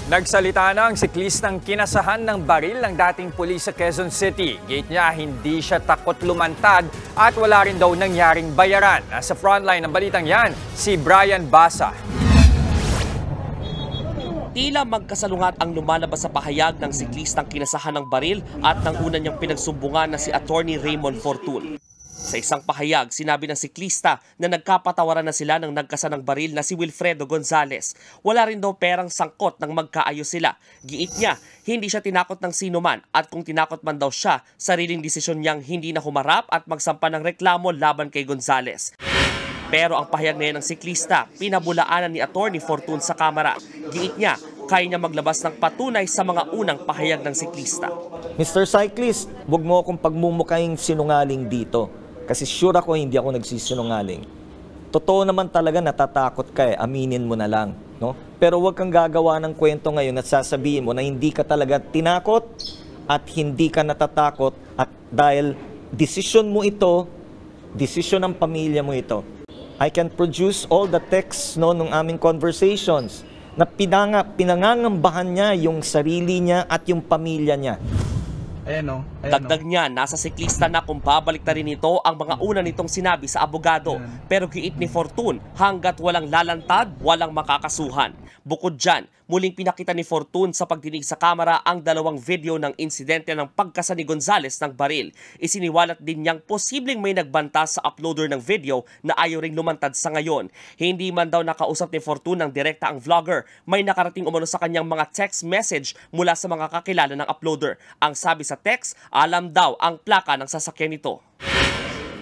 Nagsalita na ang siklistang kinasahan ng baril ng dating pulis sa Quezon City. Gate niya, hindi siya takot lumantad at wala rin daw nangyaring bayaran. Nasa frontline ng balitang yan, si Brian Basa. Tila magkasalungat ang lumalabas sa pahayag ng siklistang kinasahan ng baril at ng una niyang pinagsumbungan na si Attorney Raymond Fortun. Sa isang pahayag, sinabi ng siklista na nagkapatawaran na sila ng nagkasa ng baril na si Wilfredo Gonzales. Wala rin daw perang sangkot nang magkaayos sila. Giit niya, hindi siya tinakot ng sino man at kung tinakot man daw siya, sariling desisyon niyang hindi na humarap at magsampa ng reklamo laban kay Gonzales. Pero ang pahayag na yan ng siklista, pinabulaanan ni Attorney Fortun sa kamera. Giit niya, kaya niya maglabas ng patunay sa mga unang pahayag ng siklista. Mr. Cyclist, huwag mo akong pagmumukhaing sinungaling dito. Kasi sure ako hindi ako nagsisinungaling. Totoo naman talaga natatakot ka aminin mo na lang. No? Pero huwag kang gagawa ng kwento ngayon at sasabihin mo na hindi ka talaga tinakot at hindi ka natatakot at dahil desisyon mo ito, desisyon ng pamilya mo ito. I can produce all the texts nung aming conversations na pinangangambahan niya yung sarili niya at yung pamilya niya. Dagdag niya, nasa siklista na kung babalik na rin ito ang mga una nitong sinabi sa abogado. Pero giit ni Fortun, hanggat walang lalantad, walang makakasuhan. Bukod dyan, muling pinakita ni Fortun sa pagdinig sa kamera ang dalawang video ng insidente ng pagkasa ni Gonzales ng baril. Isiniwalat din niyang posibleng may nagbanta sa uploader ng video na ayaw ring lumantad sa ngayon. Hindi man daw nakausap ni Fortun ng direkta ang vlogger, may nakarating umano sa kanyang mga text message mula sa mga kakilala ng uploader. Ang sabi sa text, alam daw ang plaka ng sasakyan nito.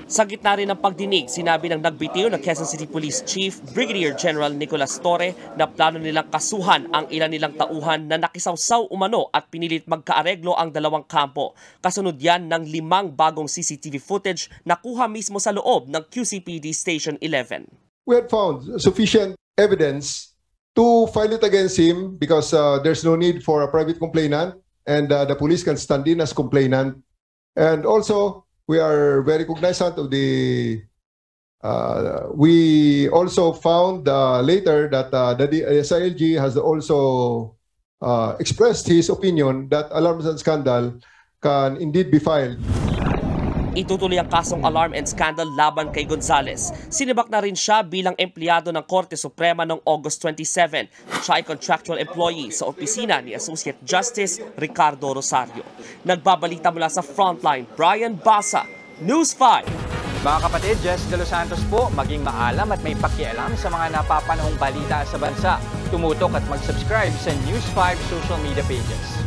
Sa gitna rin ng pagdinig, sinabi ng nagbitiw ng Quezon City Police Chief Brigadier General Nicolas Torre na plano nilang kasuhan ang ilan nilang tauhan na nakisawsaw umano at pinilit magkaareglo ang dalawang kampo. Kasunod yan ng 5 bagong CCTV footage na kuha mismo sa loob ng QCPD Station 11. We had found sufficient evidence to file it against him because there's no need for a private complainant and the police can stand in as complainant. And also, we are very cognizant of the, we also found later that the SILG has also expressed his opinion that alarms and scandal can indeed be filed. Itutuloy ang kasong alarm and scandal laban kay Gonzales. Sinibak na rin siya bilang empleyado ng Korte Suprema noong August 27. Siya ay contractual employee sa opisina ni Associate Justice Ricardo Rosario. Nagbabalita mula sa Frontline, Brian Basa, News 5. Mga kapatid, Jess De Los Santos po, maging maalam at may pakialam sa mga napapanahong balita sa bansa. Tumutok at mag-subscribe sa News 5 social media pages.